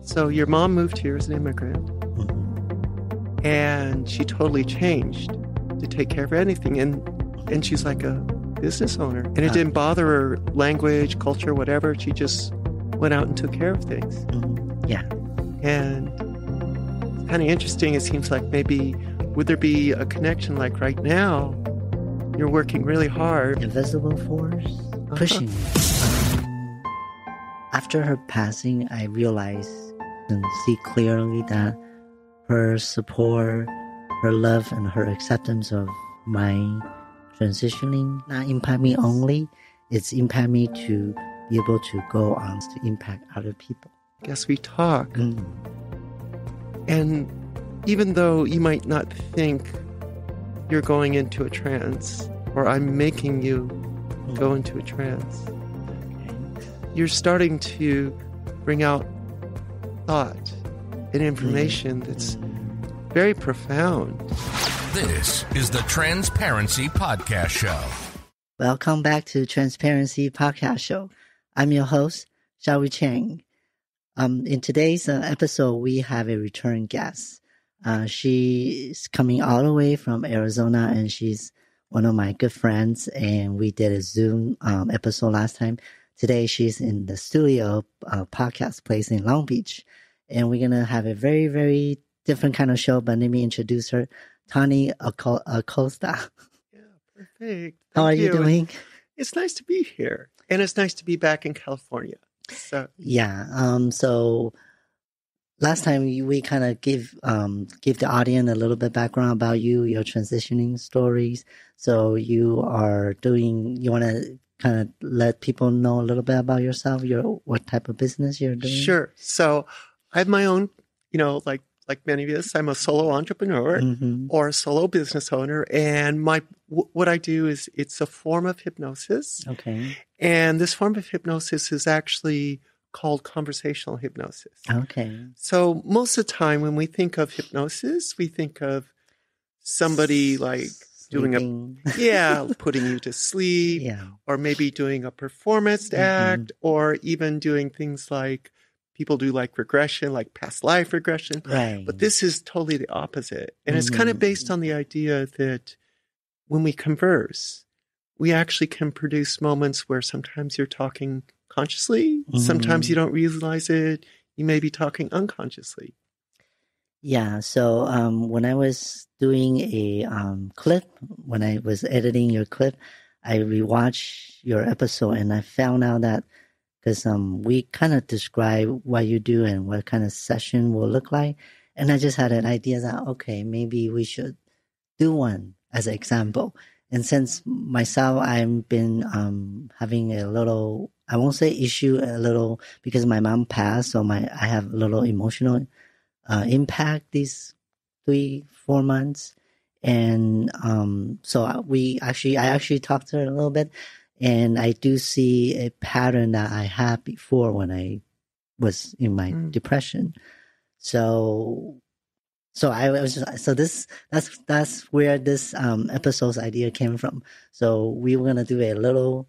So your mom moved here as an immigrant, and she totally changed to take care of anything. And she's like a business owner. And it didn't bother her language, culture, whatever. She just went out and took care of things. Yeah. And it's kind of interesting. It seems like maybe, would there be a connection like right now, you're working really hard. Invisible force pushing me. After her passing, I realized and see clearly that her support, her love, and her acceptance of my transitioning not impact me only, it's impact me to be able to go on to impact other people. I guess we talk. And even though you might not think you're going into a trance, or I'm making you go into a trance, you're starting to bring out thought and information that's very profound. This is the Transparency Podcast Show. Welcome back to Transparency Podcast Show. I'm your host, Xiaoyu Chang. In today's episode, we have a return guest. She's coming all the way from Arizona, and she's one of my good friends, and we did a Zoom episode last time. Today, she's in the studio podcast place in Long Beach, and we're going to have a very, very different kind of show, but let me introduce her, Tani Acosta. Yeah, perfect. How are you doing? It's nice to be here, and it's nice to be back in California. So so last time we kind of give the audience a little bit background about you, your transitioning stories. So you want to kind of let people know a little bit about yourself, what type of business you're doing? Sure. So I have my own, like many of us, I'm a solo entrepreneur or a solo business owner. And what I do is it's a form of hypnosis. Okay. And this form of hypnosis is actually called conversational hypnosis. Okay. So most of the time when we think of hypnosis, we think of somebody like Sleeping. putting you to sleep, Yeah. or maybe doing a performance act, or even doing things like people do like regression, like past life regression. Right. But this is totally the opposite. And it's kind of based on the idea that when we converse, we actually can produce moments where sometimes you're talking consciously, sometimes you don't realize it, you may be talking unconsciously. Yeah, so when I was doing a clip, when I was editing your clip, I rewatched your episode, and I found out that because we kind of describe what you do and what kind of session will look like, and I just had an idea that, okay, maybe we should do one as an example. And since myself, I've been having a little, I won't say issue, a little, because my mom passed, so I have a little emotional impact these 3-4 months. And so I actually talked to her a little bit, and I do see a pattern that I had before when I was in my depression. So that's where this episode's idea came from. So we were gonna do a little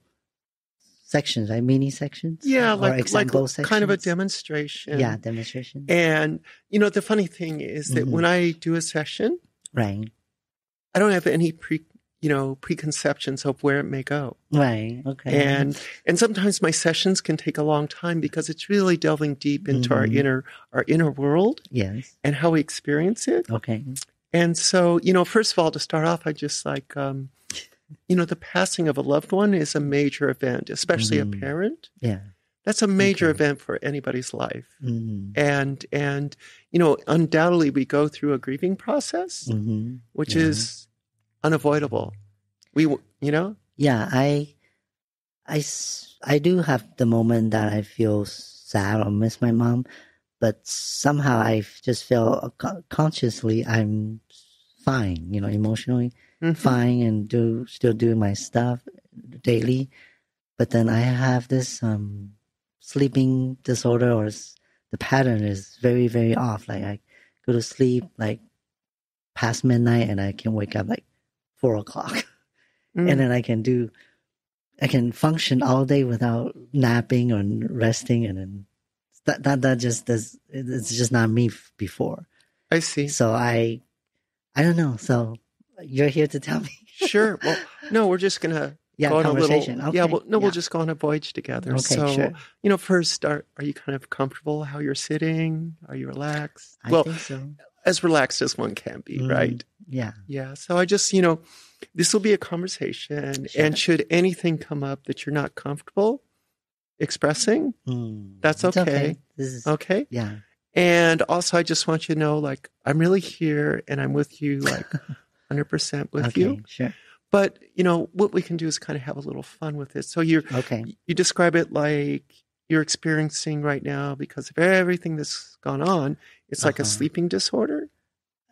sections, right? Mini sections? Yeah, or like example sections. kind of a demonstration. Yeah, demonstration. And, the funny thing is that when I do a session, Right. I don't have any preconceptions of where it may go. Right. Okay. And sometimes my sessions can take a long time because it's really delving deep into our inner world. Yes. And how we experience it. Okay. And so, first of all, to start off, I just like, the passing of a loved one is a major event, especially a parent. Yeah. That's a major event for anybody's life. And undoubtedly we go through a grieving process, which is unavoidable. Yeah, I do have the moment that I feel sad or miss my mom, but somehow I just feel consciously I'm fine, emotionally fine, and still do my stuff daily. But then I have this sleeping disorder, or the pattern is very, very off. Like I go to sleep like past midnight, and I can wake up like 4 o'clock. And then I can function all day without napping or resting, and then that just does. It's just not me before. I see. So I don't know. So you're here to tell me. Sure. Well, no, we're just gonna go on a little. Conversation. Okay. Yeah. Well, no, we'll just go on a voyage together. Okay, So, sure. First, are you kind of comfortable how you're sitting? Are you relaxed? I think so. As relaxed as one can be, right? Yeah. Yeah. So I just, this will be a conversation, Sure. and should anything come up that you're not comfortable expressing, that's It's okay. This is Okay. Yeah. And also, I just want you to know, like, I'm really here and I'm with you, like, 100% with Okay. you. Sure. But, what we can do is kind of have a little fun with it. So you describe it like you're experiencing right now, because of everything that's gone on, it's like a sleeping disorder,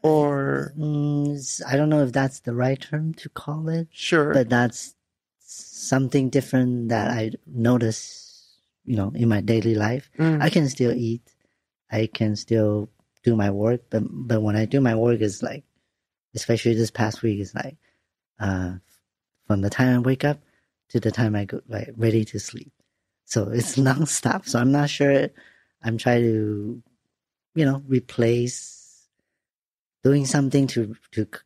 or I don't know if that's the right term to call it. Sure. But that's something different that I notice, in my daily life. I can still eat. I can still do my work. But when I do my work, it's like, especially this past week, it's like, from the time I wake up to the time I go ready to sleep. So it's nonstop. So I'm not sure. I'm trying to, replace doing something to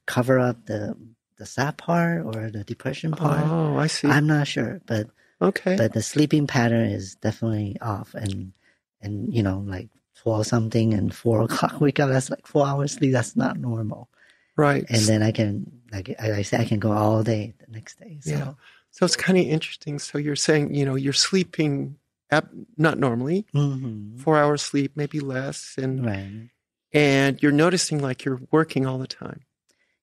cover up the sad part or the depression part. Oh, I see. I'm not sure, but okay. But the sleeping pattern is definitely off, and like 12 something and 4 o'clock wake up. That's like 4 hours sleep. That's not normal. Right. And then I can, like I say, I can go all day the next day. So. Yeah. So it's kind of interesting. So you're saying, you're sleeping not normally, 4 hours sleep, maybe less. And you're noticing like you're working all the time.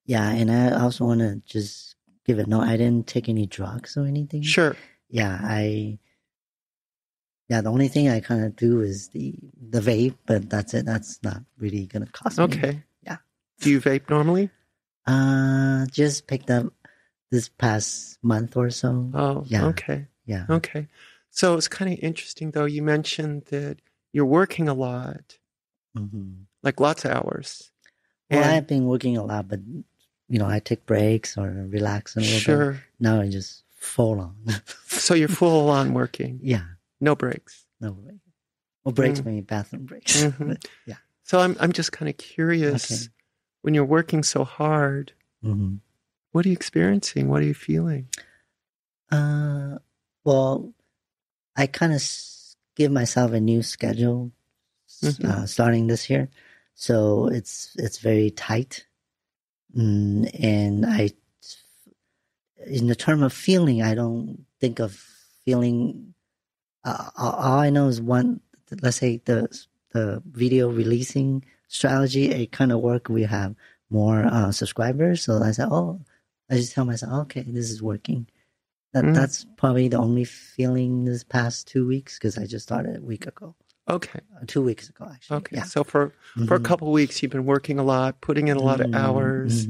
Yeah. And I also want to just give it, I didn't take any drugs or anything. Sure. Yeah. The only thing I kind of do is the vape, but that's it. That's not really going to cost me. Okay. Yeah. Do you vape normally? Just picked up this past month or so. Oh, yeah. Okay. Yeah. Okay. So it's kind of interesting, though. You mentioned that you're working a lot, like lots of hours. Well, I've been working a lot, but, I take breaks or relax a little bit. Sure. Now I just full on. So you're full on working? Yeah. No breaks? No breaks. Well, breaks mean bathroom breaks. But, yeah. So I'm just kind of curious, when you're working so hard, what are you experiencing? What are you feeling? Well, I kind of give myself a new schedule starting this year. So it's very tight. And in the term of feeling, I don't think of feeling. All I know is let's say the video releasing strategy, it kind of work. We have more subscribers. So I said, I just tell myself, okay, this is working. That's probably the only feeling this past 2 weeks, because I just started a week ago. Okay. 2 weeks ago, actually. Okay. Yeah. So for a couple of weeks, you've been working a lot, putting in a lot of hours,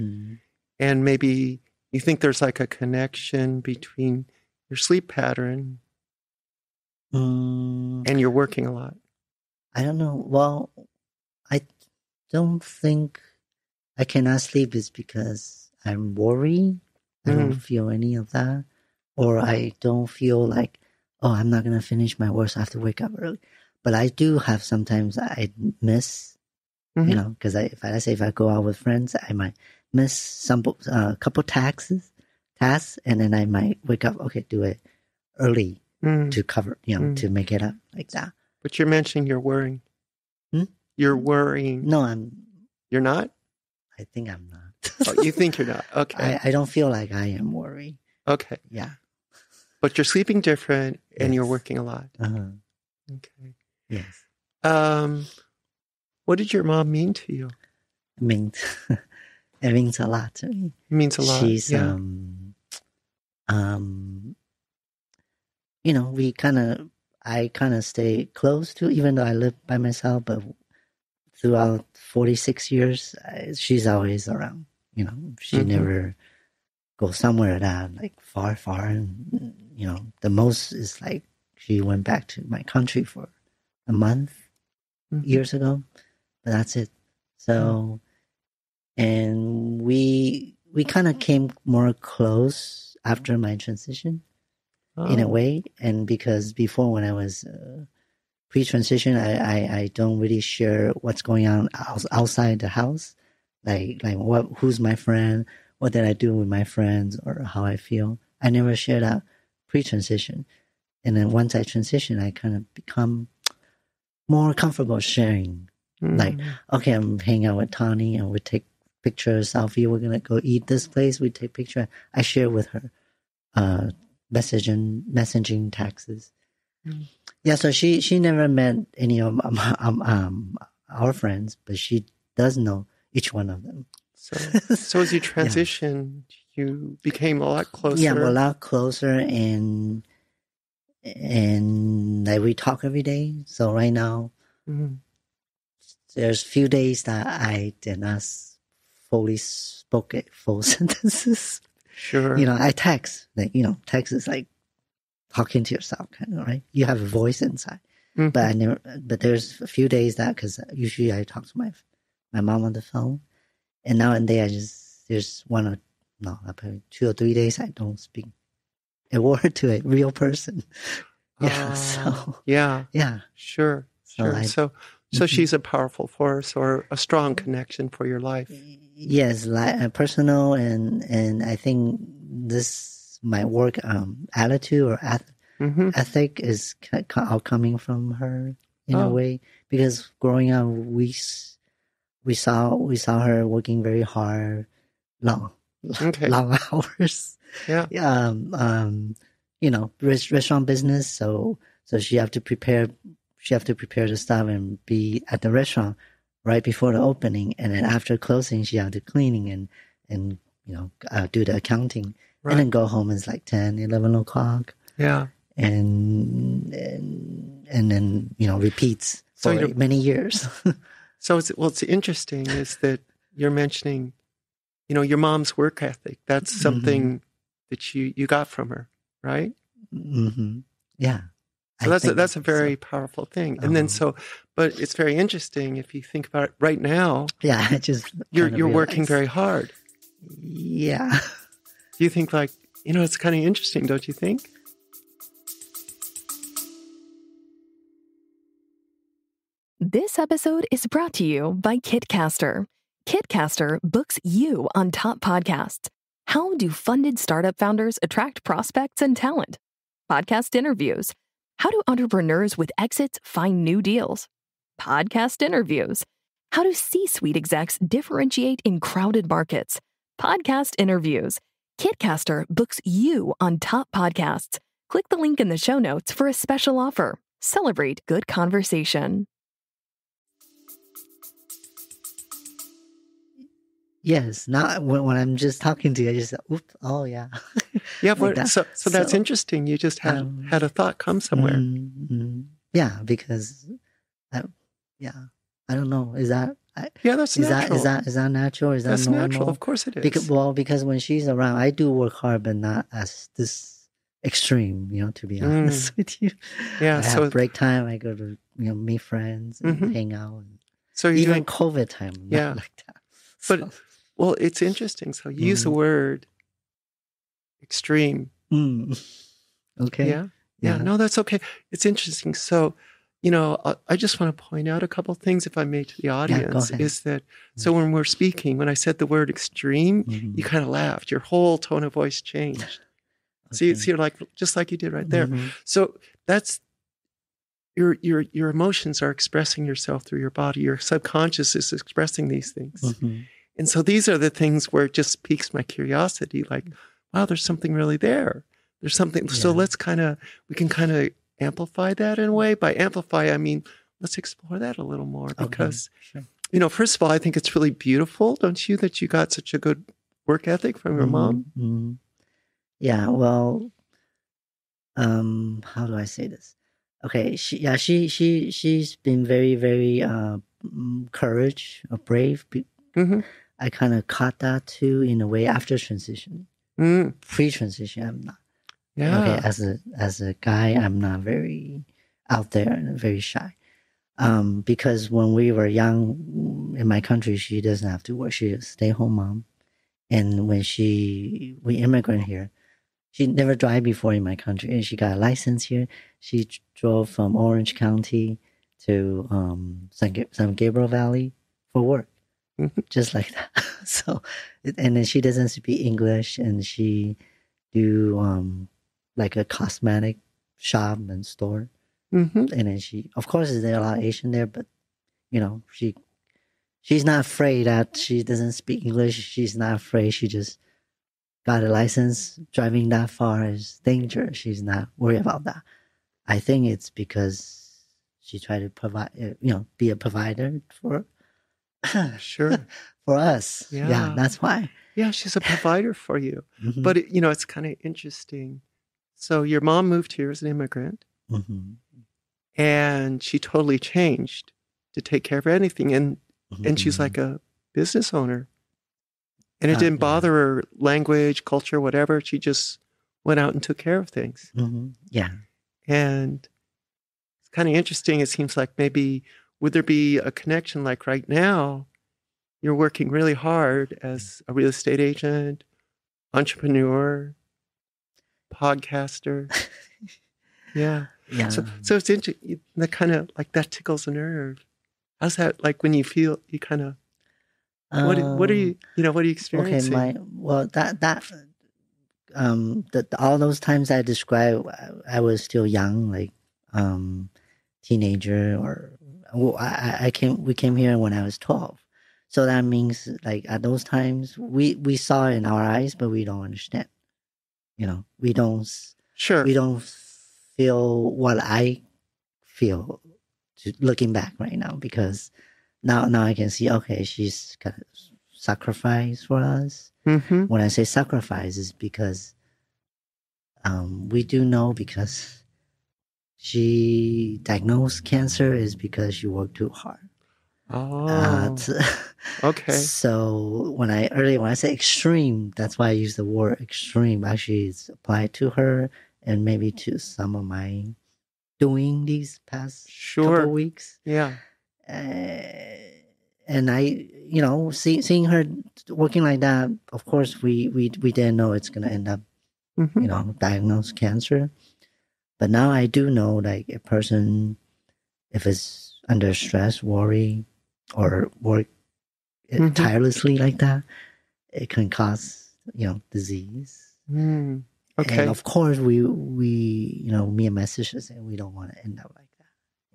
and maybe you think there's like a connection between your sleep pattern and you're working a lot. I don't know. Well, I don't think I cannot sleep is because I'm worried. I don't feel any of that. Or I don't feel like, I'm not going to finish my work, so I have to wake up early. But I do have sometimes I miss, because if I go out with friends, I might miss a couple tasks, and then I might wake up, do it early to cover, to make it up like that. But you're mentioning you're worrying. You're worrying. No, You're not? I think I'm not. Oh, you think you're not? Okay. I don't feel like I am worried. Okay. Yeah. But you're sleeping different and you're working a lot. Okay. Yes. What did your mom mean to you? It means a lot to me. It means a lot. She's I kind of stay close to, even though I live by myself, but throughout 46 years, she's always around. She never goes somewhere that like far, and the most is like she went back to my country for a month years ago, but that's it. So, and we kind of came more close after my transition in a way, and because before when I was pre-transition, I don't really share what's going on outside the house, like who's my friend, what did I do with my friends, or how I feel. I never share that pre-transition, and then once I transition, I kind of become more comfortable sharing. Like, okay, I'm hanging out with Tani, and we take pictures, selfie. We're gonna go eat this place. We take picture. I share with her, messaging texts. Yeah, so she never met any of our friends, but she does know each one of them. So as you transitioned, you became a lot closer. Yeah, a lot closer, and like we talk every day. So right now, there's few days that I did not fully spoke full sentences. Sure. I text. Like, text is like talking to yourself, kind of, right? You have a voice inside. But I never. But there's a few days that, because usually I talk to my mom on the phone, and now and then there's probably 2 or 3 days I don't speak a word to a real person. Yeah. Sure. So she's a powerful force or a strong connection for your life. Yes, like personal, and I think my work attitude or ethic is all coming from her in a way, because growing up we saw her working very hard, long hours. Yeah. Restaurant business, so she have to prepare the stuff and be at the restaurant right before the opening, and then after closing she have to cleaning and do the accounting, and then go home. It's like 10, 11 o'clock. Yeah. And then repeats for many years. So what's interesting is that you're mentioning, your mom's work ethic. That's something that you got from her, right? Yeah. So that's a very powerful thing. And then but it's very interesting if you think about it right now. Yeah, I just you're working very hard. Yeah. Do you think it's kind of interesting, don't you think? This episode is brought to you by Kitcaster. Kitcaster books you on top podcasts. How do funded startup founders attract prospects and talent? Podcast interviews. How do entrepreneurs with exits find new deals? Podcast interviews. How do C-suite execs differentiate in crowded markets? Podcast interviews. Kitcaster books you on top podcasts. Click the link in the show notes for a special offer. Celebrate good conversation. Yes, not when I'm just talking to you, I just oops, oh yeah. Yeah, like so that's interesting. You just had a thought come somewhere. Yeah, because I don't know. Is that that's natural. Is that natural? Is that that's normal? Natural? Of course it is. Because when she's around, I do work hard, but not as this extreme. To be honest with you. Yeah. I have break time. I go to meet friends and hang out. So even COVID time, not like that. But well, it's interesting. So you use the word extreme. Okay. Yeah. No, that's okay. It's interesting. So, I just want to point out a couple things, if I may, to the audience, is that, so when we're speaking, when I said the word extreme, you kind of laughed. Your whole tone of voice changed. Okay. So you're like, just like you did right there. So that's, your emotions are expressing yourself through your body. Your subconscious is expressing these things. And so these are the things where it just piques my curiosity. Like, wow, there's something really there. There's something. Yeah. So we can kind of amplify that in a way. By amplify, I mean, let's explore that a little more, because, first of all, I think it's really beautiful, don't you, that you got such a good work ethic from your mom? Yeah. Well, how do I say this? Okay. She's been very, very, courage or brave. I kind of caught that too in a way after transition. Pre-transition, I'm not. Yeah. Okay, as a guy, I'm not very out there and very shy. Because when we were young in my country, she doesn't have to work. She's a stay-home mom. And when we immigrant here, she never drive before in my country, and she got a license here. She drove from Orange County to San Gabriel Valley for work, just like that. So, and then she doesn't speak English, and she do like a cosmetic shop and store. And then she, of course, there are a lot of Asian there, but you know, she's not afraid that she doesn't speak English. She's not afraid. She just got a license. Driving that far is dangerous. She's not worried about that. I think it's because she tried to provide, be a provider for Sure. for us. Yeah. Yeah, that's why. Yeah, she's a provider for you. Mhm. But, it's kind of interesting. So your mom moved here as an immigrant, Mhm. and she totally changed to take care of anything. And she's like a business owner. And it didn't bother her, language, culture, whatever. She just went out and took care of things. Yeah. And it's kind of interesting. It seems like maybe, would there be a connection like right now, you're working really hard as a real estate agent, entrepreneur, podcaster. Yeah. Yeah. So it's interesting. That kind of like that tickles a nerve. How's that like when you feel you kind of, what are you, what are you experiencing? Okay, all those times I described, I was still young, like teenager, or we came here when I was 12. So that means like at those times we saw it in our eyes, but we don't understand. We don't feel what I feel looking back right now, because now I can see, okay, she's got to sacrifice for us. When I say sacrifice, is because we do know, because she diagnosed cancer is because she worked too hard. Oh, okay. So when I say extreme, that's why I use the word extreme. Actually, it's applied to her and maybe to some of my doing these past couple weeks. Yeah. And I, seeing her working like that, of course, we didn't know it's going to end up, diagnosed cancer. But now I do know, like, a person, if it's under stress, worry, or work tirelessly like that, it can cause, disease. Okay. And of course, we me and my sister say we don't want to end up like that.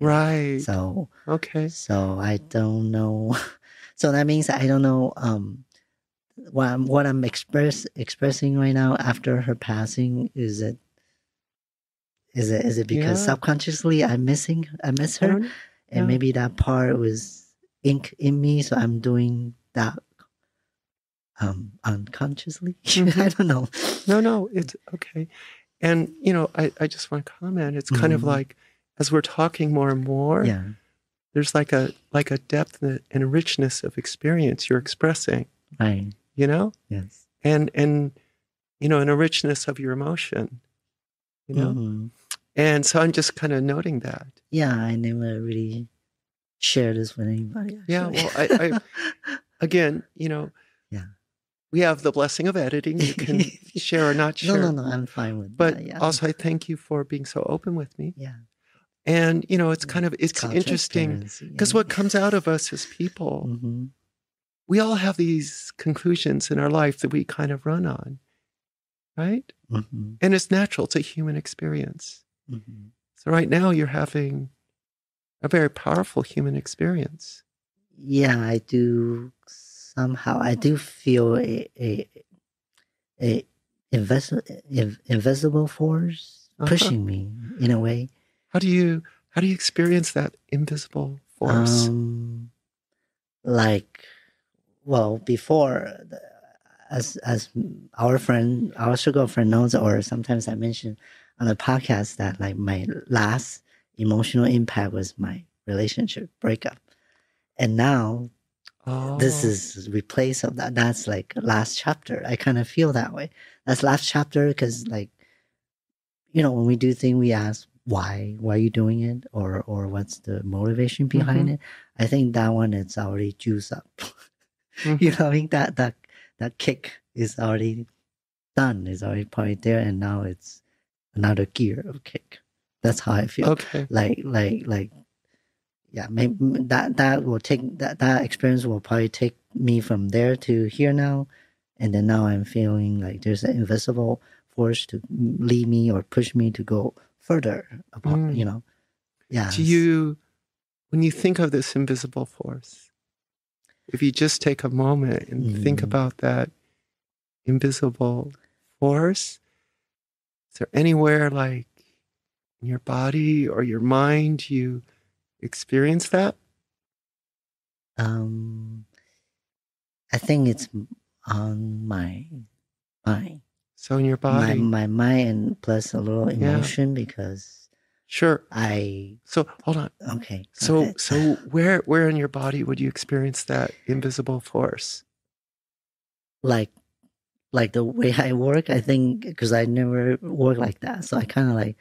Right. So, okay. So I don't know. So that means I don't know what I'm expressing right now after her passing. Is it because subconsciously I miss her, and maybe that part was ink in me, so I'm doing that unconsciously. I don't know. No, it's okay. And I just want to comment. It's kind of like, as we're talking more and more, there's like a depth and a richness of experience you're expressing. Right. Yes. And and a richness of your emotion. And so I'm just kind of noting that. Yeah, I never really share this with anybody. Actually. Yeah, well, I again, we have the blessing of editing. You can share or not share. No, I'm fine with but that. Yeah. Also, I thank you for being so open with me. Yeah. And, it's interesting because what comes out of us as people, we all have these conclusions in our life that we kind of run on, right? And it's natural. It's a human experience. So right now you're having a very powerful human experience. Yeah, I do. Somehow I do feel a invisible force pushing me in a way. How do you experience that invisible force? Before, as our circle friend knows, or sometimes I mention on the podcast that like my last emotional impact was my relationship breakup, and now this is replace of that. That's like last chapter. I kind of feel that way. That's last chapter because, like, when we do things, we ask why are you doing it, or what's the motivation behind it. I think that one it's already juiced up. I think that kick is already done. It's already probably there, and now it's another gear of kick. That's how I feel. Okay. Like, yeah, maybe that will take that experience will probably take me from there to here now, and then now I'm feeling like there's an invisible force to lead me or push me to go further apart. You know, yeah. When you think of this invisible force, if you just take a moment and think about that invisible force, is there anywhere like in your body or your mind you experience that? I think it's on my mind. So in your body, my mind, and plus a little emotion because sure. So hold on. Okay. So where in your body would you experience that invisible force? Like the way I work, I think, because I never work like that, so I kind of like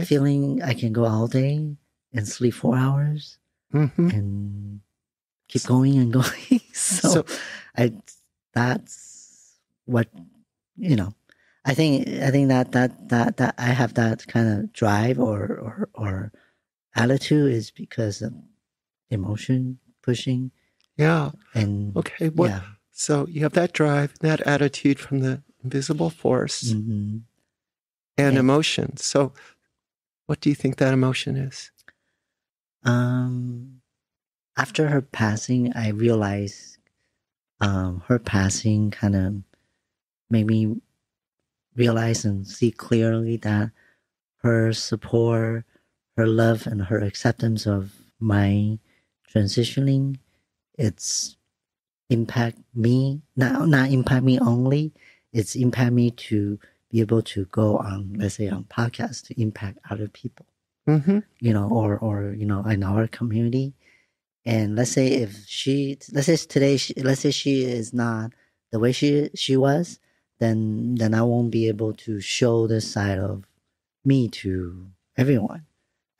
feeling I can go all day and sleep 4 hours and keep going and going. so that's what, you know. I think that I have that kind of drive or attitude is because of emotion pushing. Yeah. And okay. What? Yeah. So you have that drive, that attitude from the invisible force and emotion. So what do you think that emotion is? After her passing, I realized her passing kind of made me realize and see clearly that her support, her love, and her acceptance of my transitioning, it's impact me, not impact me only, it's impact me to be able to go on, let's say, on podcasts to impact other people, you know, or you know, in our community. And let's say she is not the way she was, then I won't be able to show this side of me to everyone.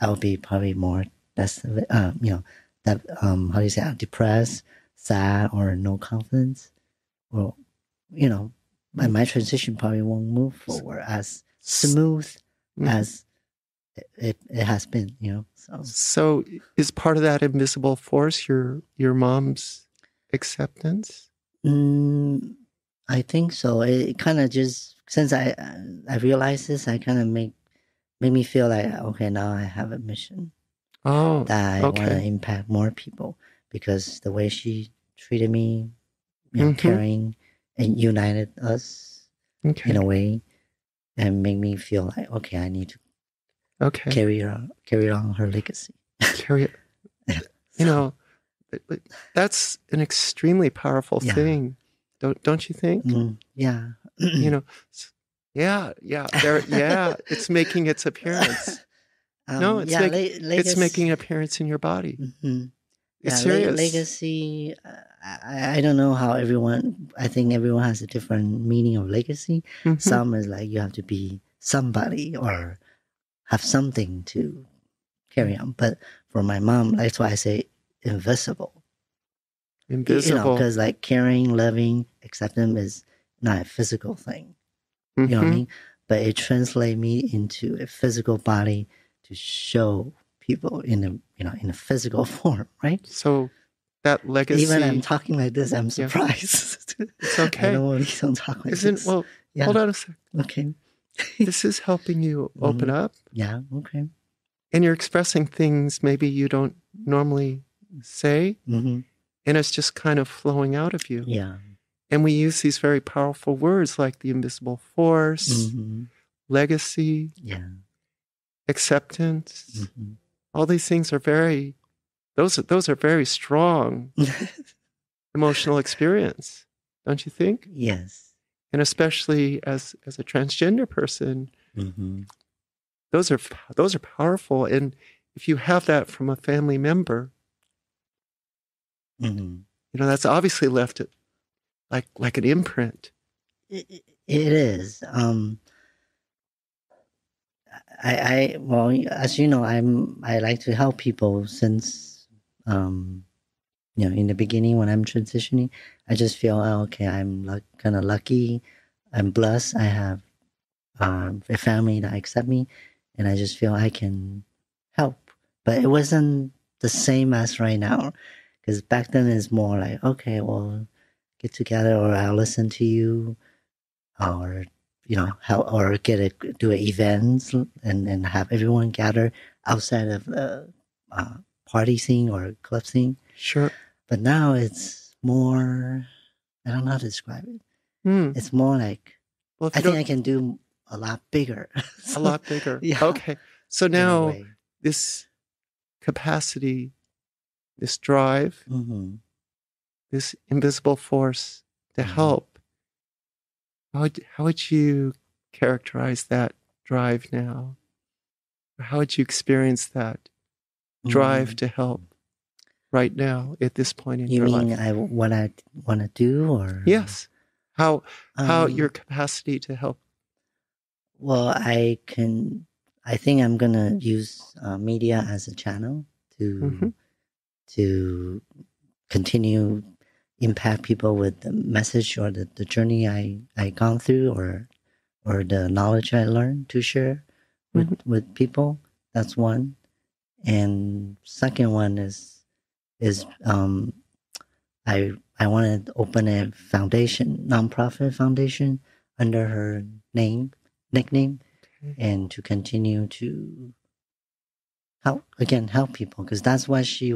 I will be probably more you know, that how do you say, depressed, sad, or no confidence. Well, you know, my transition probably won't move forward as smooth as it has been, you know. So is part of that invisible force your mom's acceptance? I think so. It kind of just, since I realized this, I kind of make me feel like, okay, now I have a mission. Oh, that I want to impact more people, because the way she treated me, you know, caring and united us in a way, and make me feel like, okay, I need to carry on her legacy. Carry it. Yeah. You know, that's an extremely powerful thing. Don't you think? Yeah. You know, yeah. It's making its appearance. No, it's making an appearance in your body. It's serious. Legacy. I don't know how everyone. I think everyone has a different meaning of legacy. Some is like you have to be somebody or have something to carry on. But for my mom, that's why I say invisible. Invisible, you know, because like caring, loving, accepting is not a physical thing. You know what I mean? But it translates me into a physical body to show people in a physical form, right? So that legacy. Even I'm talking like this, I'm surprised. It's okay. I don't want to talk like this. Well, hold on a second. Okay. This is helping you open up. Yeah. Okay. And you're expressing things maybe you don't normally say. And it's just kind of flowing out of you. Yeah. And we use these very powerful words like the invisible force, legacy, acceptance. All these things are those are very strong emotional experience, don't you think? Yes. And especially as a transgender person, those are powerful. And if you have that from a family member, you know, that's obviously left it like an imprint. It is. Well, as you know, I like to help people since, you know, in the beginning when I'm transitioning, I just feel, okay, I'm kind of lucky. I'm blessed. I have a family that accept me, and I just feel I can help. But it wasn't the same as right now, because back then it's more like, okay, well, get together, or I'll listen to you, or help, or do events and have everyone gather outside of the party scene or club scene. Sure. But now it's more, I don't know how to describe it. Hmm. It's more like, Well, I think I can do a lot bigger. a lot bigger. Yeah. Okay. So in a now way. this capacity, this drive, Mm-hmm. this invisible force to Mhm. help, how would you characterize that drive now? Or how would you experience that drive to help right now at this point in You your mean life? what I want to do, or Yes. How your Um, capacity to help. Well, I think I'm gonna use media as a channel Mhm. to continue impact people with the message or the journey I gone through, or the knowledge I learned to share with people. That's one. And second one is I want to open a foundation, nonprofit foundation under her nickname, Okay. and to continue to help people, because that's what she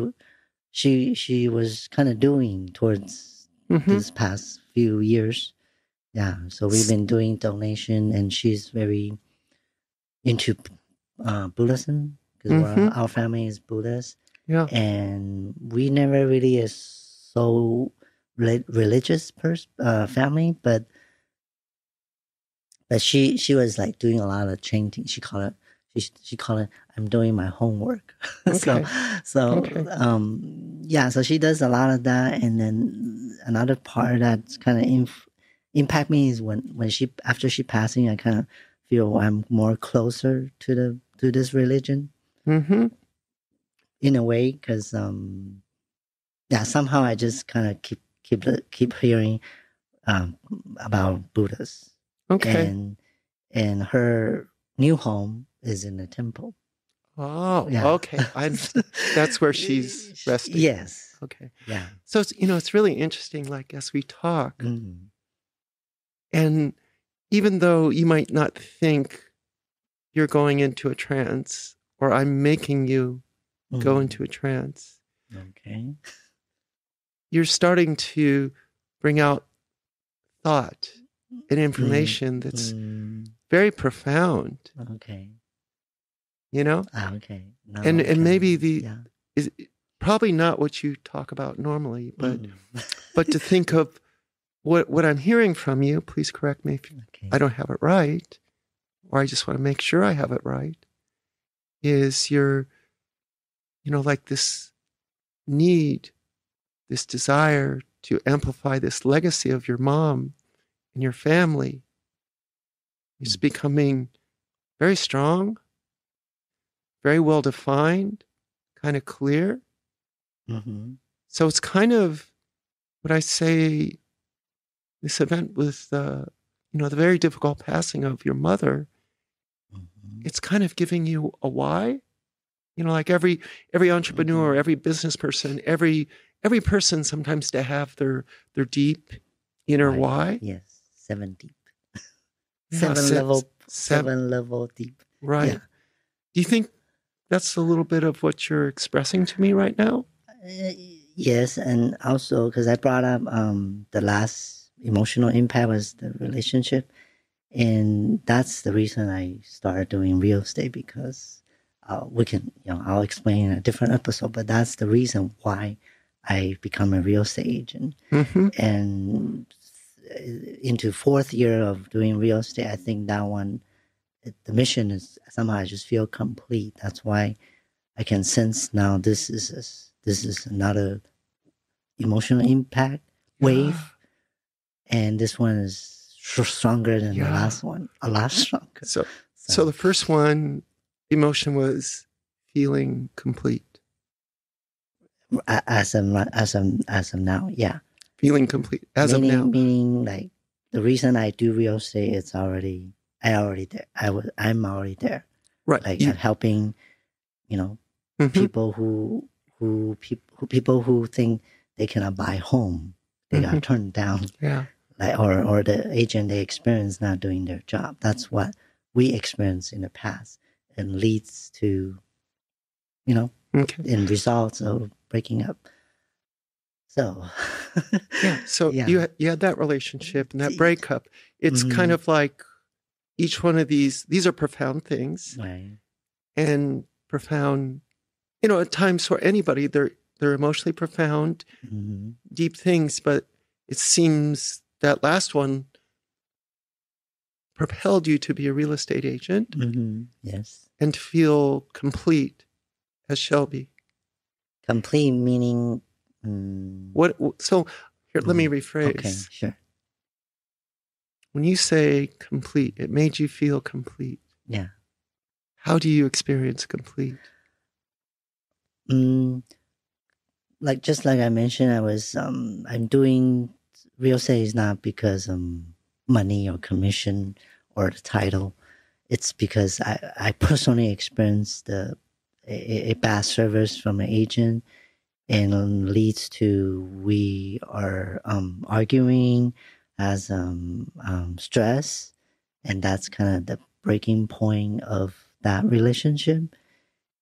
was kind of doing towards Mhm. this past few years. Yeah, so we've been doing donation, and she's very into Buddhism, because Mhm. our family is Buddhist, Yeah. and we never really is so religious family, but she was like doing a lot of chanting. She called it I'm doing my homework. Okay. so Okay. yeah, so she does a lot of that. And then another part that's kind of impact me is when after she passing, I kind of feel I'm more closer to this religion Mhm. in a way, because yeah, somehow I just kind of keep hearing about Buddhas. Okay. And her new home is in a temple. Oh, Yeah. okay. I understand. That's where she's resting. Yes. Okay. Yeah. So it's really interesting, like as we talk, Mm. and even though you might not think you're going into a trance, or I'm making you go into a trance, Okay. you're starting to bring out thought and information that's very profound, Okay. you know? Okay. No, And okay. maybe yeah. is probably not what you talk about normally, but Mm. but to think of what I'm hearing from you, please correct me if Okay. I don't have it right, or I just want to make sure I have it right, is your, like this need, this desire to amplify this legacy of your mom and your family is becoming very strong, very well defined, kind of clear. Mm-hmm. So it's kind of what I say, this event with the very difficult passing of your mother, Mm-hmm. it's kind of giving you a why. Like every entrepreneur, every business person, every person sometimes to have their deep inner Right. why. Yes. 7 deep. Yeah, Seven level deep. Right. Yeah. Do you think that's a little bit of what you're expressing to me right now? Yes, and also because I brought up the last emotional impact was the relationship, and that's the reason I started doing real estate, because we can, I'll explain in a different episode, but that's the reason why I become a real estate agent. Mm-hmm. And into 4th year of doing real estate, I think that one, the mission is somehow I just feel complete. That's why I can sense now this is another emotional impact wave, and this one is stronger than the last one, a lot stronger. So the first one, emotion was feeling complete. As of now, yeah. Feeling complete as of now. Meaning like the reason I do real estate, I'm already there. Right. Like I'm helping, Mhm. people who think they cannot buy home, they got turned down, Yeah. like or the agent they experience not doing their job. That's what we experienced in the past, and leads to, Okay. in results of breaking up. So, Yeah. So yeah. you had that relationship and that breakup. It's kind Mhm. of like each one of these are profound things, Right. and profound, at times for anybody, they're emotionally profound, Hmm. deep things, but it seems that last one propelled you to be a real estate agent Hmm. Yes. and to feel complete as Shelby. Complete meaning. So here, let me rephrase. Okay, sure. When you say complete, it made you feel complete. Yeah. How do you experience complete? Just like I mentioned, I'm doing real estate is not because money or commission or the title. It's because I personally experienced a bad service from an agent, and leads to we are arguing, as stress, and that's kind of the breaking point of that relationship.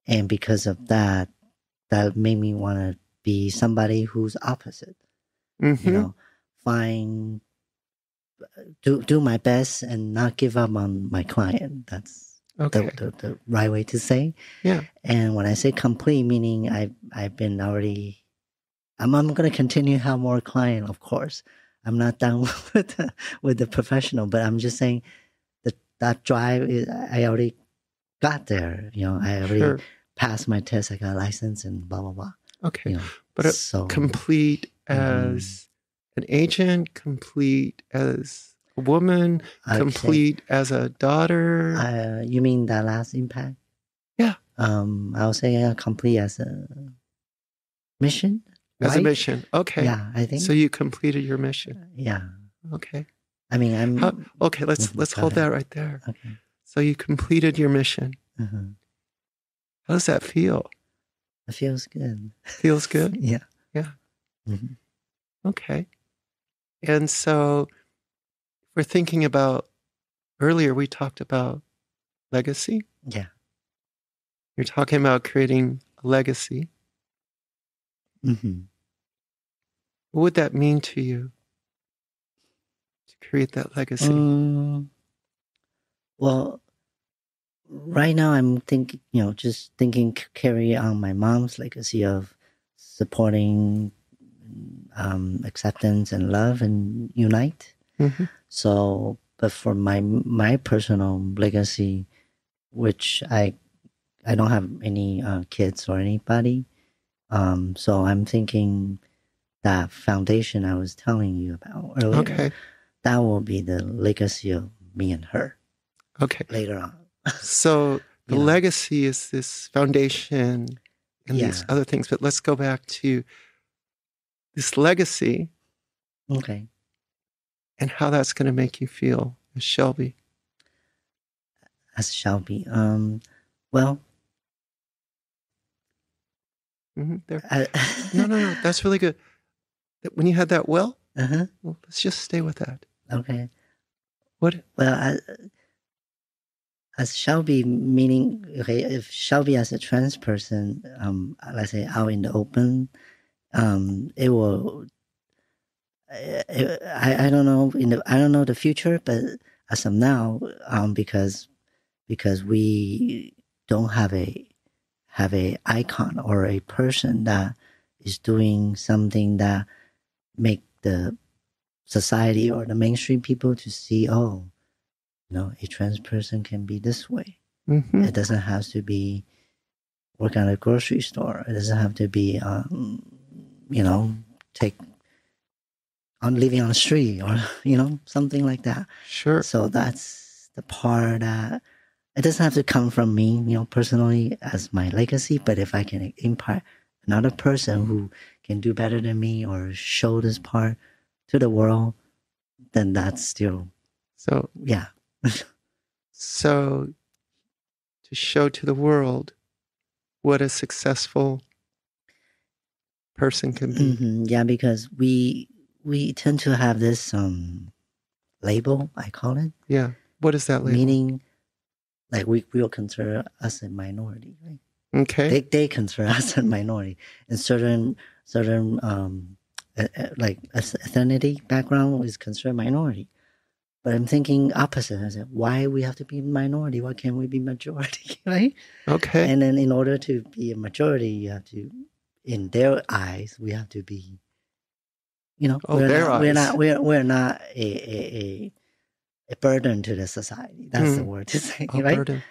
And because of that made me want to be somebody who's opposite. Mm-hmm. Find do my best and not give up on my client. That's Okay. the right way to say. Yeah. And when I say complete, meaning I've been already. I'm going to continue to have more client, of course. I'm not done with the professional, but I'm just saying that drive is, I already got there. I already passed my test. I got a license and blah blah blah. Okay. But complete as an agent, complete as a woman, complete as a daughter. You mean that last impact? Yeah. I'll say complete as a mission. As a mission. Okay. Yeah, I think. So you completed your mission. Yeah. Okay. I mean, let's hold that right there. Okay. So you completed your mission. Mm-hmm. How does that feel? It feels good. Feels good? Yeah. Yeah. Mm-hmm. Okay. And so we're thinking about, earlier we talked about legacy. Yeah. You're talking about creating a legacy. Mm-hmm. What would that mean to you to create that legacy? Well, right now I'm thinking, carry on my mom's legacy of supporting, acceptance and love and unite. Mm-hmm. So, but for my personal legacy, which I don't have any kids or anybody, so I'm thinking that foundation I was telling you about earlier. Okay. That will be the legacy of me and her. Okay. Later on. So the legacy is this foundation and these other things, but let's go back to this legacy. Okay. And how that's going to make you feel as Shelby. As Shelby. Well. Mm-hmm, no. That's really good. When you had that, well, let's just stay with that. Okay. What? Well, as Shelby, meaning, okay, if Shelby as a trans person, let's say out in the open, it will. I don't know I don't know the future, but as of now, because we don't have a icon or a person that is doing something that make the society or the mainstream people to see, a trans person can be this way. Mm-hmm. It doesn't have to be work at a grocery store. It doesn't have to be, living on the street or, something like that. Sure. So that's the part that it doesn't have to come from me, personally as my legacy, but if I can impact another person who can do better than me or show this part to the world, then that's still, So, yeah. so to show to the world what a successful person can be. Yeah, because we tend to have this label, I call it. Yeah. What is that label? Meaning, like we will consider us a minority, right? Okay. They consider us a minority in certain like ethnicity background is considered minority. But I'm thinking opposite. I said, why we have to be minority? Why can't we be majority, right? Okay. And then in order to be a majority, you have to, in their eyes, we have to be, we're not a burden to the society. That's the word to say, A right? burden.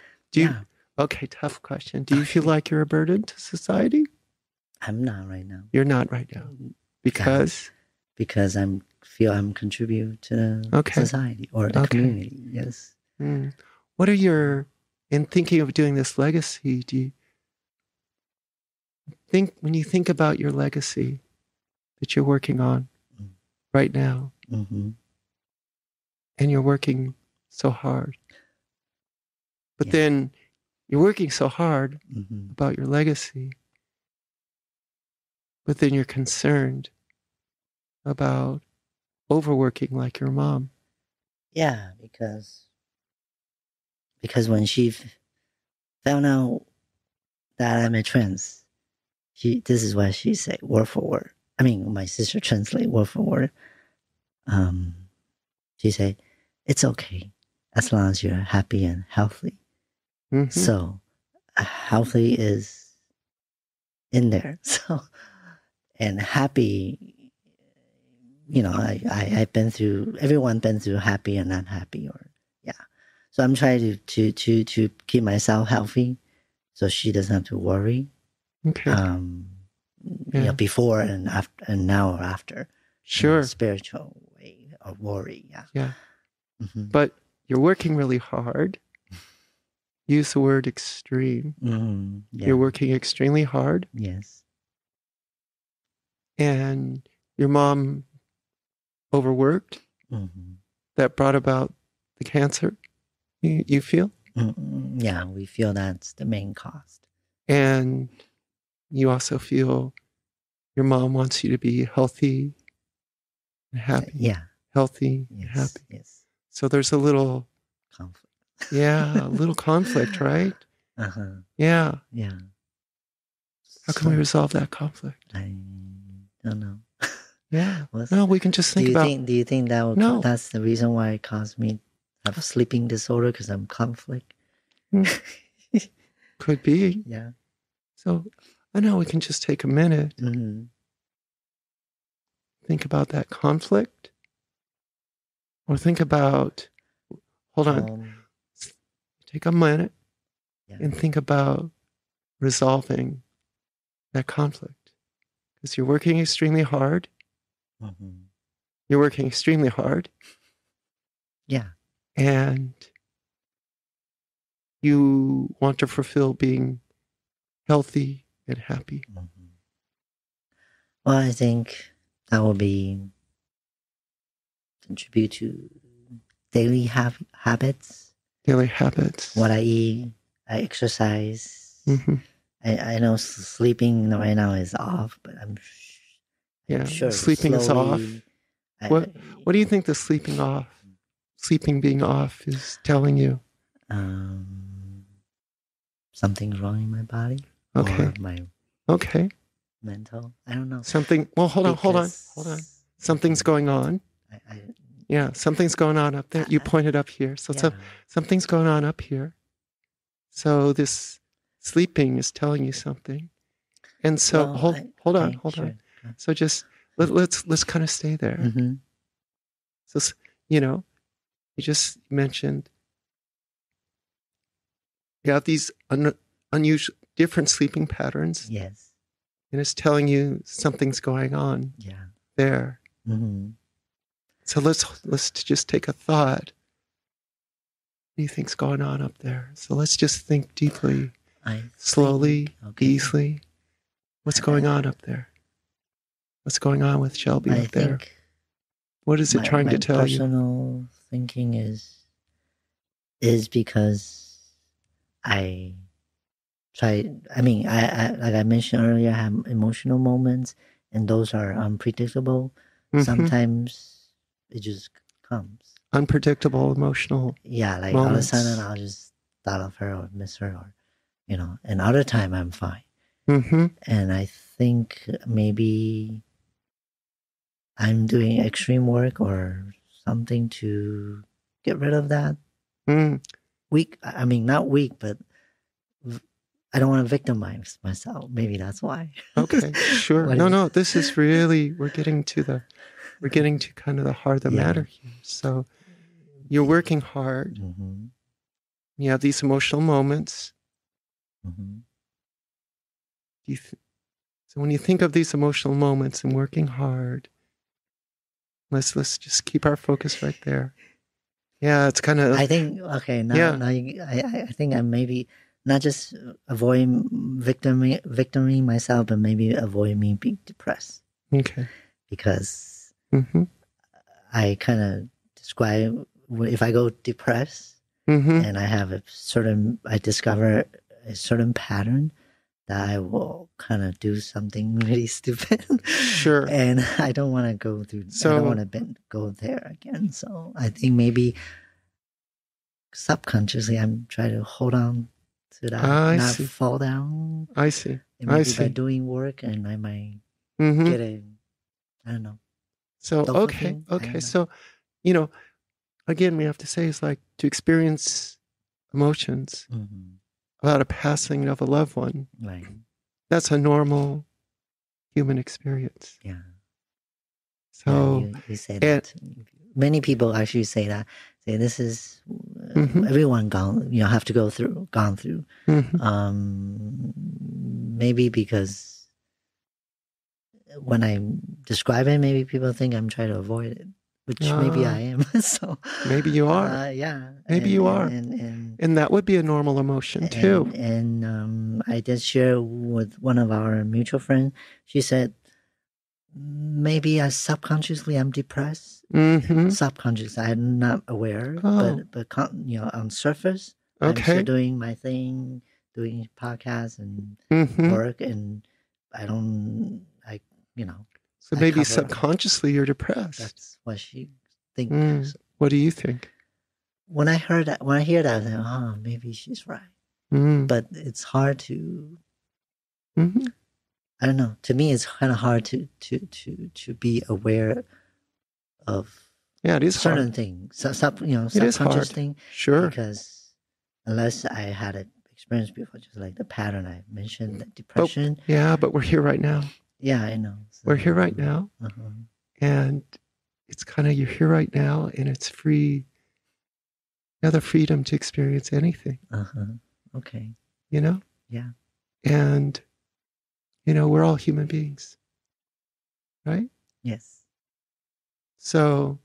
Okay, tough question. Do you feel like you're a burden to society? I'm not right now. You're not right now. Because? Because feel I'm contribute to the society or the community. Yes. What are in thinking of doing this legacy, do you think, when you think about your legacy that you're working on right now, and you're working so hard, but then you're working so hard about your legacy, but then you're concerned about overworking like your mom. Yeah, because when she found out that I'm a trans, this is what she said, word for word. I mean, my sister translate word for word. She said, it's okay as long as you're happy and healthy. So healthy is in there. So, and happy, I've been through, everyone been through happy and unhappy, so I'm trying to keep myself healthy so she doesn't have to worry. Okay. Before and after, and now or after. Sure. Spiritual way of worry. Yeah. Yeah. But you're working really hard. Use the word extreme. Yeah. You're working extremely hard. Yes. And your mom overworked. That brought about the cancer, you feel? Yeah, we feel that's the main cost. And you also feel your mom wants you to be healthy and happy. Yeah. Healthy and happy. Yes. So there's a little conflict. Yeah, a little conflict, right? Yeah. Yeah. How can we resolve that conflict? I don't know. Yeah. No, we can just think about. Do you think that that's the reason why it caused me to have a sleeping disorder because I'm conflict? Could be. Yeah. So I know we can just take a minute. Think about that conflict. Or think about, hold on. Take a minute and think about resolving that conflict. Because you're working extremely hard. You're working extremely hard. Yeah. And you want to fulfill being healthy and happy. Well, I think that will be contribute to daily habits. Daily habits. What I eat, I exercise. I know sleeping right now is off, but I'm sure sleeping is off. What do you think the sleeping being off is telling you? Something's wrong in my body. Okay. Or my mental. I don't know. Something. Well, hold on. Something's going on. Something's going on up there. You pointed up here. So something's going on up here. So this sleeping is telling you something. And so hold on. Sure. So just let's kind of stay there. So you just mentioned you have these unusual, different sleeping patterns. Yes. And it's telling you something's going on. Yeah. There. So let's just take a thought. What do you think's going on up there? So let's just think deeply, slowly, easily. What's going on up there? What's going on with Shelby up there? What is it trying to tell you? My personal thinking is because I try. I mean, I like I mentioned earlier, I have emotional moments, and those are unpredictable. Mhm. Sometimes it just comes. Unpredictable emotional. Yeah, like moments. all of a sudden I'll just thought of her or miss her, or and other time I'm fine. Mm-hmm. And I think maybe I'm doing extreme work or something to get rid of that. Mm. Weak. I mean, not weak, but I don't want to victimize myself. Maybe that's why. Okay, sure. No. This is really we're getting to kind of the heart of the matter here. So you're working hard. Mm-hmm. You have these emotional moments. Mm-hmm. So when you think of these emotional moments and working hard, let's just keep our focus right there. Yeah, it's kind of. I think okay. Now I think I'm maybe not just avoiding victiming myself, but maybe avoid me being depressed. Okay. Because mm-hmm. I kind of describe if I go depressed mm-hmm. and I discover a certain pattern that I will kind of do something really stupid. Sure. And I don't want to go through. I don't want to go there again. So I think maybe subconsciously I'm trying to hold on to that, not fall down. I see. And maybe by doing work, and I might mm-hmm. get a, I don't know. So okay. So again, we have to say is like to experience emotions. Mm-hmm. About a passing of a loved one. Right. That's a normal human experience. Yeah. So you say that. Many people actually say that. Say this is everyone gone through. Mm-hmm. Maybe because when I describe it, maybe people think I'm trying to avoid it. Which maybe I am. So maybe you are. Yeah. Maybe you are. And that would be a normal emotion too. And I did share with one of our mutual friends. She said, maybe subconsciously I'm depressed. Mm-hmm. Subconsciously, I'm not aware. But on surface, I'm still doing my thing, doing podcasts and work, and So maybe subconsciously you're depressed. That's what she thinks. What do you think? When I hear that, I think, maybe she's right. But it's hard to. I don't know. To me, it's kind of hard to be aware of. Yeah, it is certain hard. things. Subconscious thing. Sure. Because unless I had an experience before, just like the pattern I mentioned, the depression. But we're here right now. Yeah, I know. So, we're here right now. And it's kind of, you're here right now, and it's free. You have the freedom to experience anything. Okay. Yeah. And, we're all human beings. Right? Yes. So,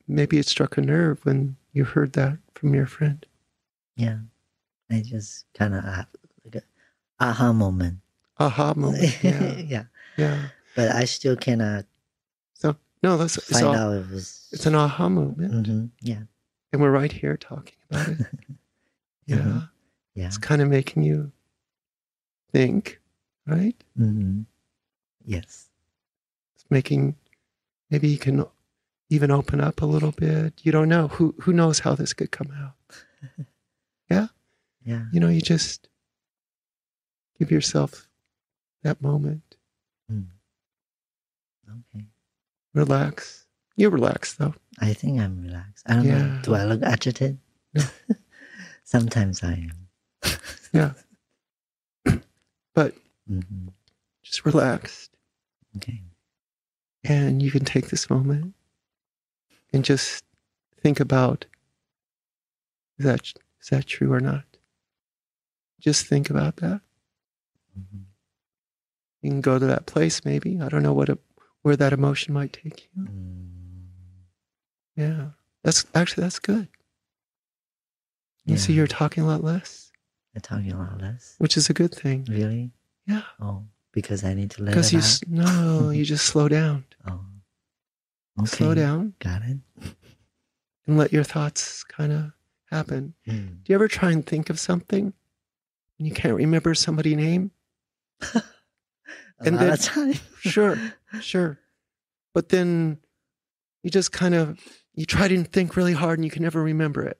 maybe it struck a nerve when you heard that from your friend. Yeah. I just kind of have like an aha moment. Aha moment. Yeah. Yeah. But I still cannot. So no, find out if it's an aha moment. Yeah. And we're right here talking about it. Yeah. Yeah. It's kind of making you think, right? Yes. It's making, maybe you can even open up a little bit. You don't know. Who knows how this could come out? Yeah. Yeah. You just give yourself that moment. Okay. Relax. You're relaxed, though. I think I'm relaxed. I don't know. Do I look agitated? No. Sometimes I am. Yeah. But just relaxed. Okay. And you can take this moment and just think about, is that true or not? Just think about that. You can go to that place, maybe. I don't know where that emotion might take you. Yeah, that's good. You see, you're talking a lot less. I'm talking a lot less, which is a good thing. Really? Yeah. Oh, because I need to let it out. No, you just slow down. Oh. Okay. Slow down Got it. and let your thoughts kind of happen. Do you ever try and think of something and you can't remember somebody's name? A And lot then- of time. Sure. But then you just you try to think really hard and you can never remember it.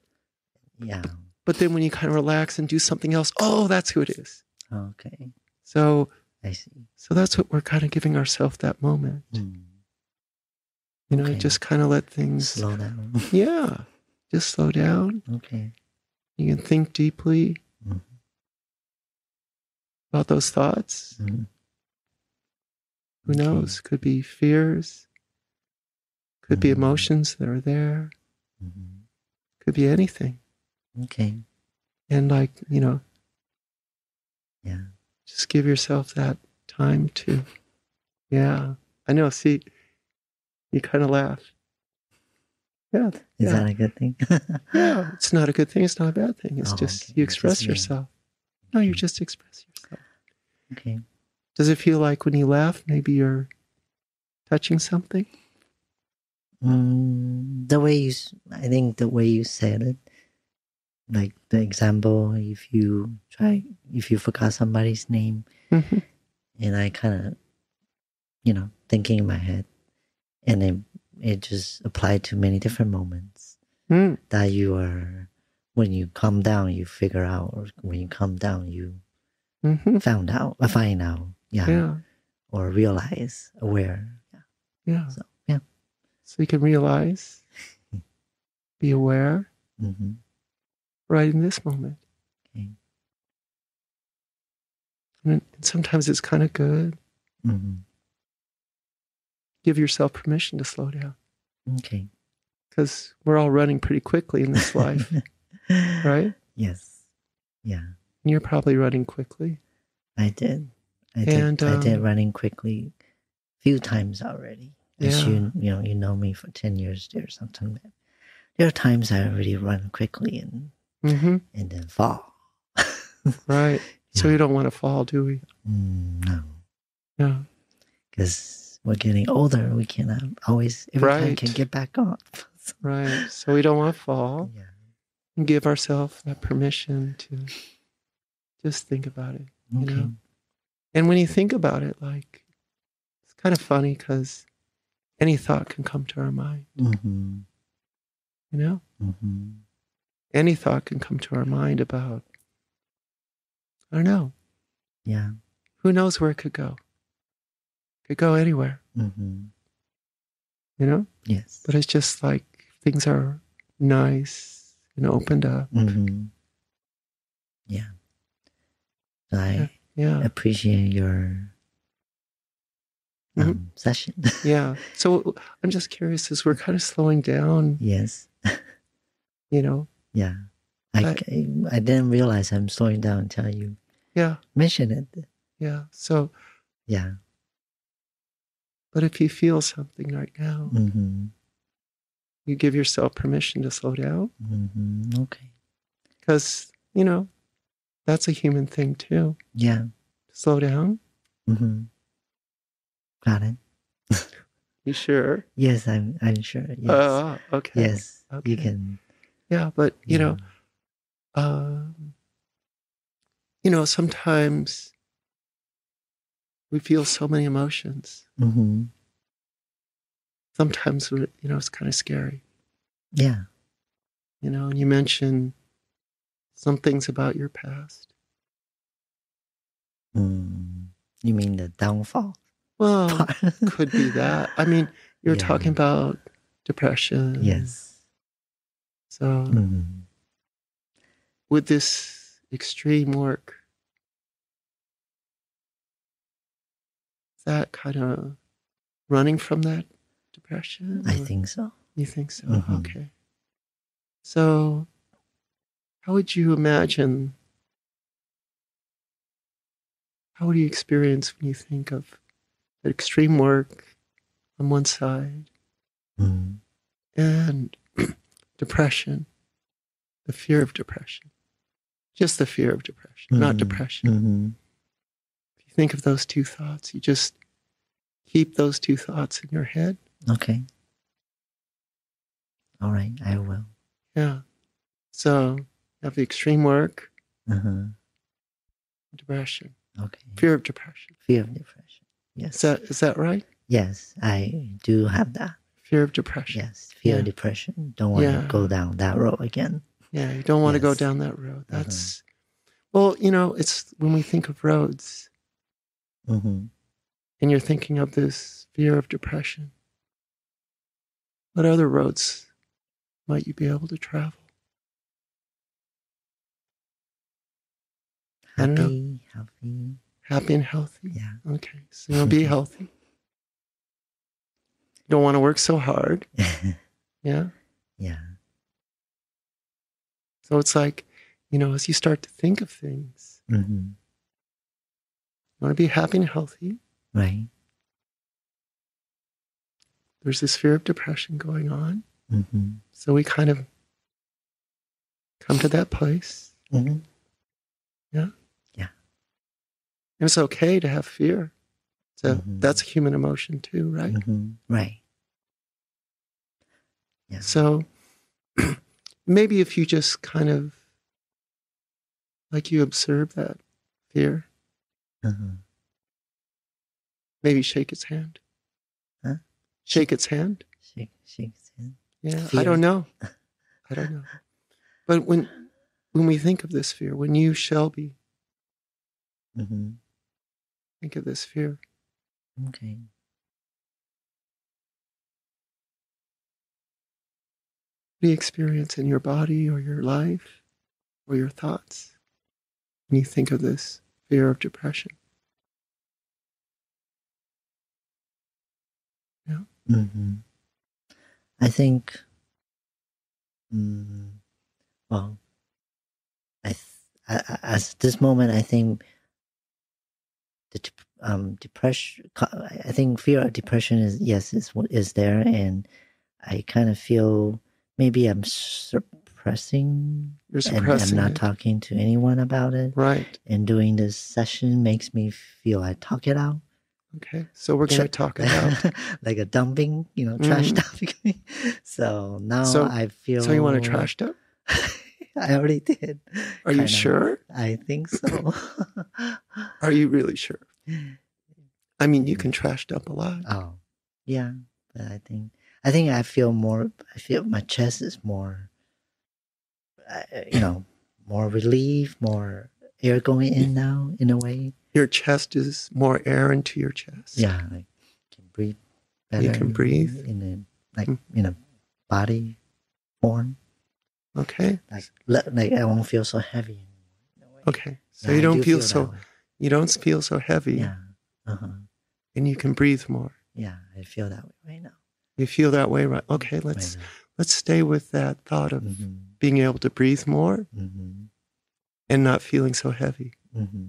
Yeah. But then when you kind of relax and do something else, oh, that's who it is. Okay. So I see. that's what we're kind of giving ourselves that moment. You know, Okay. just kind of let things, Slow down. yeah, just slow down. Okay. You can think deeply Mhm. about those thoughts. Mhm. Who knows? Could be fears. Could be Mhm. emotions that are there. Mhm. Could be anything. Okay. And Yeah. just give yourself that time to, yeah. I know, see, you kind of laugh. Yeah. Is that a good thing? Yeah, it's not a good thing. It's not a bad thing. It's Oh, just okay. you It's express just you. yourself. No, you just express yourself. Okay. Does it feel like when you laugh, maybe you're touching something? I think the way you said it, like the example, if you forgot somebody's name, Mm-hmm. and I kind of, thinking in my head, and then it just applied to many different moments Mm. that when you calm down, you figure out, or when you calm down, you Mm-hmm. find out, Yeah. or realize, aware, Yeah. So yeah. So you can realize, be aware, Mm-hmm. right in this moment. Okay. And sometimes it's kind of good. Mm-hmm. Give yourself permission to slow down Okay. because we're all running pretty quickly in this life, right? Yes. Yeah. And you're probably running quickly. I did. I And, did running quickly a few times already. As Yeah. you know me for 10 years there, sometimes there are times I already run quickly and Mm-hmm. then fall. Right. So Yeah. you don't want to fall, do we? No. Yeah. Because we're getting older. We cannot always, every time Right. can get back up. Right. So we don't want to fall. Yeah. And give ourselves that permission to just think about it. You Okay. know? And when you think about it, like, it's kind of funny because any thought can come to our mind, Mm-hmm. you know? Mm-hmm. Any thought can come to our mind about, I don't know, Yeah. who knows where it could go? It could go anywhere, Mm-hmm. you know? Yes. But it's just like things are nice and opened up. Mm-hmm. Yeah. So I Yeah. appreciate your Mhm. session. Yeah. So I'm just curious as we're kind of slowing down, Yes. you know? Yeah. I didn't realize I'm slowing down until you Yeah. mentioned it. Yeah. So, Yeah. but if you feel something right now, Mm-hmm. you give yourself permission to slow down Mm-hmm. Okay. because, that's a human thing too. Yeah. Slow down. Mm-hmm. Got it. You sure? Yes, I'm sure. Yes. Okay. Yes. Okay. You can. Yeah. But, Yeah. Sometimes we feel so many emotions. Mm-hmm. Sometimes, it's kind of scary. Yeah. And you mentioned some things about your past. You mean the downfall? Well, part? could be that. I mean, you're Yeah. talking about depression. Yes. So Mm-hmm. with this extreme work, is that kind of running from that depression? I or- think so. You think so? Mhm. Okay. So how would you experience when you think of the extreme work on one side Mm. and depression, the fear of depression, just the fear of depression, not Mhm. depression. Mm-hmm. If you think of those two thoughts, you just keep those two thoughts in your head Okay. All right, I will. Yeah. So you have the extreme work, Uh-huh. depression, Okay. fear of depression. Fear of depression. Yes. Is that right? Yes, I do have that. Fear of depression. Yes, fear Yeah. of depression. Don't want Yeah. to go down that road again. Yeah, you don't want to go Yes. down that road. That's well, you know, it's when we think of roads Mm-hmm. and you're thinking of this fear of depression. What other roads might you be able to travel? I don't know. Healthy. Happy and healthy. Yeah. Okay. So you'll be healthy. You don't want to work so hard. Yeah. Yeah. So it's like, you know, as you start to think of things, Mm-hmm. you want to be happy and healthy. Right. There's this fear of depression going on. Mm-hmm. So we kind of come to that place. Mm-hmm. Yeah. Yeah. And it's okay to have fear. So Mhm. that's a human emotion too, right? Mm-hmm. Right. Yeah. So maybe if you just kind of, like you observe that fear, Uh-huh. maybe shake its hand. Huh? Shake its hand. Shake its hand. Yeah, I Fear. don't know. I don't know. But when we think of this fear, when you shall be, Mm-hmm. think of this fear. Okay. What do you experience in your body or your life or your thoughts when you think of this fear of depression? Yeah. Mm-hmm. I think, well, at this moment, I think the depression. I think fear of depression is there, and I kind of feel maybe I'm suppressing. You're And I'm suppressing not it. talking to anyone about it. Right. And doing this session makes me feel I talk it out. Okay. So we're going to talk it out. Like a dumping, trash dumping. So now So- I feel. So you want to trash dump? I already did. Are you Kinda. sure? I think so. Are you really sure? I mean, you can trash dump a lot. Oh, yeah. But I think I feel more. I feel my chest is more. More relief, more air going in now. In a way. Your chest is more air into your chest. Yeah, I can breathe better. You can breathe. in a body form. Okay. Like I won't feel so heavy. In a way. Okay. So Yeah, you I don't do feel that so way. you don't feel so heavy, Yeah. Uh-huh. and you can breathe more. Yeah, I feel that way right now. You feel that way, right? Okay. Let's stay with that thought of Mm-hmm. being able to breathe more Mm-hmm. and not feeling so heavy. Mm-hmm.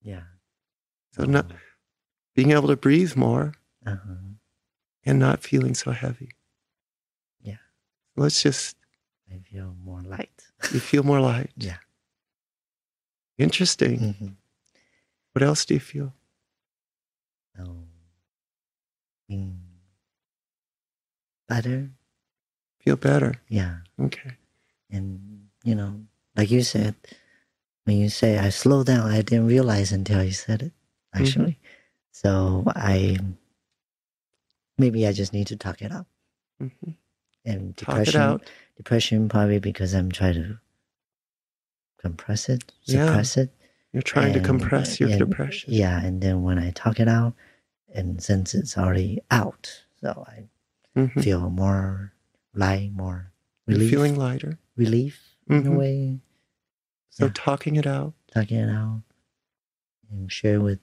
Yeah. So not being able to breathe more Uh-huh. and not feeling so heavy. Yeah. Let's just, I feel more light. you feel more light. Yeah. Interesting. Mm-hmm. What else do you feel? Oh. Better. Feel better. Yeah. Okay. And, like you said, when you say I slow down, I didn't realize until you said it, actually. So maybe I just need to talk it out. Mm-hmm. And Talk it out. depression probably because I'm trying to compress it, Yeah. suppress it. You're trying to And- compress your and- depression. Yeah, and then when I talk it out, and since it's already out, so I Mhm. feel more light, more You're relief, feeling lighter. in a Mhm. way. So Yeah. talking it out, Talking it out and share with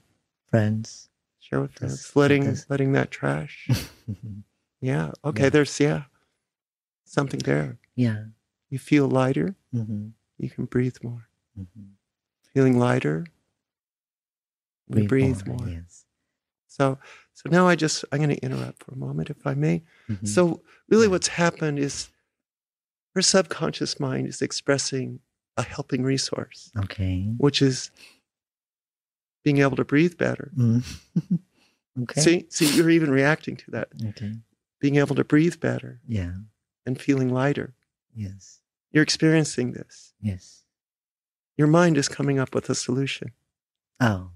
friends. share with Does- friends, does- letting that trash. Yeah. Okay. Yeah. There's something there. Yeah. You feel lighter. Mm-hmm. You can breathe more. Mm-hmm. Feeling lighter. You breathe more. Yes. So now I'm going to interrupt for a moment, if I may. Mhm. So really Yeah. what's happened is her subconscious mind is expressing a helping resource, Okay. which is being able to breathe better. Mm. Okay. See, you're even reacting to that. Okay. being able to breathe better Yeah. and feeling lighter. Yes. You're experiencing this. Yes. Your mind is coming up with a solution. Oh.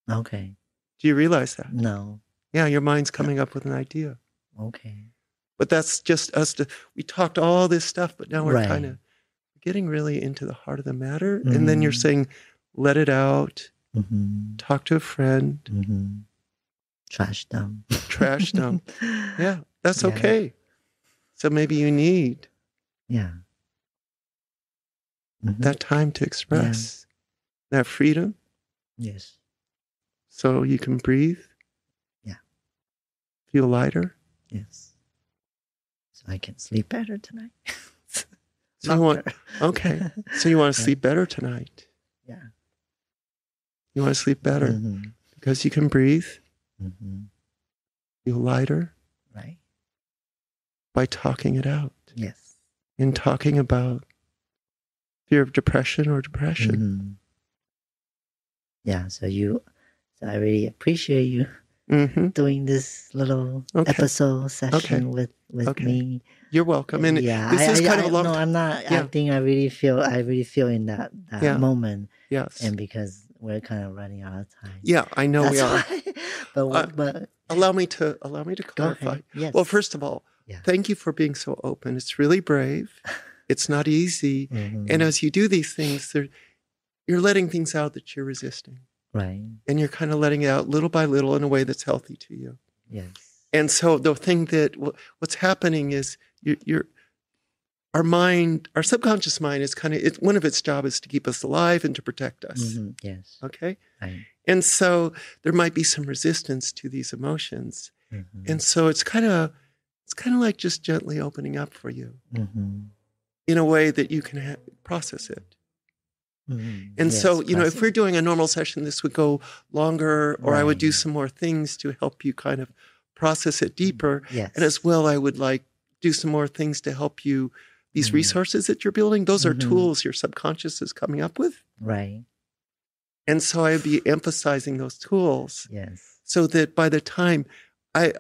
Okay. Do you realize that? No. Yeah, your mind's coming up with an idea. Okay. But that's just us we talked all this stuff, but now we're Right. kind of getting really into the heart of the matter. And then you're saying, let it out, Mm-hmm. talk to a friend, Mm-hmm. Trash dump. trash dump. Yeah, that's Yeah. okay. So maybe you need Yeah. Mhm. that time to express that freedom Yes. so you can breathe. Yeah. Feel lighter. Yes. So I can sleep better tonight. So you want, okay. So you want to sleep better tonight. Yeah. You want to sleep better Mm-hmm. because you can breathe, Mm-hmm. feel lighter Right. by talking it out Yes. and talking about fear of depression or depression. Mm-hmm. Yeah. So I really appreciate you Mm-hmm. doing this little Okay. episode session with Okay. me. You're welcome. And yeah, this is kind of a long no, time. I'm not Yeah. acting. I really feel in that Yeah. moment, Yes. and because we're kind of running out of time. Yeah, I know we are. That's why. but Allow me to go clarify. ahead. Yes. Well, first of all, Yeah. thank you for being so open. It's really brave. It's not easy. Mhm. And as you do these things, you're letting things out that you're resisting. Right. And you're kind of letting it out little by little in a way that's healthy to you. Yes. And so the thing that what's happening is our mind, our subconscious mind is one of its job is to keep us alive and to protect us. Mhm. Yes. Okay. Right. And so there might be some resistance to these emotions. Mhm. And so it's kind of like just gently opening up for you Mhm. in a way that you can process it. Mhm. And Yes, so, if process. we're doing a normal session, this would go longer, or I would do Right. some more things to help you kind of process it deeper. Yes. And as well, I would do some more things to help you. These resources that you're building, those are Mhm. tools your subconscious is coming up with. Right. And so I'd be emphasizing those tools Yes. so that by the time a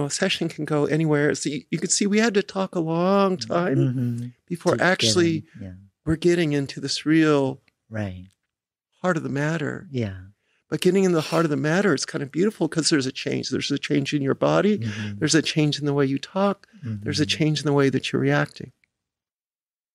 session can go anywhere. So you could see we had to talk a long time Mhm. before To actually get in. Yeah. we're getting into this real Right. heart of the matter. Yeah. But getting in the heart of the matter, it's kind of beautiful because there's a change. There's a change in your body. Mhm. There's a change in the way you talk. There's a Mhm. change in the way that you're reacting.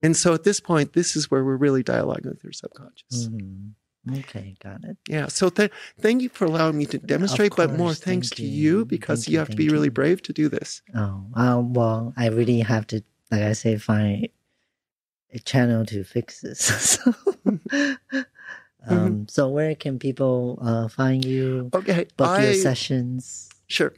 And so at this point, this is where we're really dialoguing with your subconscious. Mhm. Okay, got it. Yeah. So thank you for allowing me to demonstrate, but more course, thanks thank to you. you because Thank you you, have to be thank really you. brave to do this. Oh, well, I really have to, like I say, find a channel to fix this. So where can people find you? Okay. Book your sessions. Sure.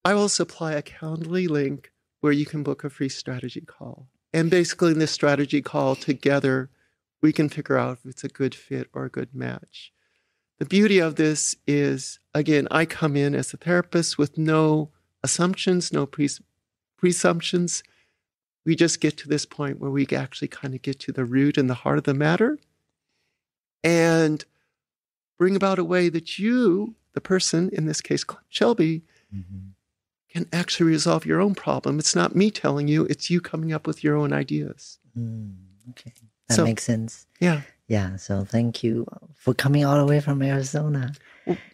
I will supply a Calendly link where you can book a free strategy call. And basically in this strategy call together, we can figure out if it's a good fit or a good match. The beauty of this is, again, I come in as a therapist with no assumptions, no presumptions. We just get to this point where we actually kind of get to the root and the heart of the matter and bring about a way that you, the person, in this case, Shelby, Mhm. can actually resolve your own problem. It's not me telling you, it's you coming up with your own ideas. Okay, that So- makes sense. Yeah. Yeah, so thank you for coming all the way from Arizona.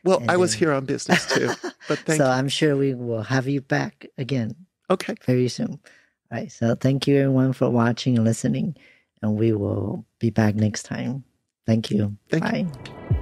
Well, And I was then- here on business too, but thank So you. I'm sure we will have you back again Okay. very soon. All right, so thank you everyone for watching and listening, and we will be back next time. Thank you. Thank you. Bye.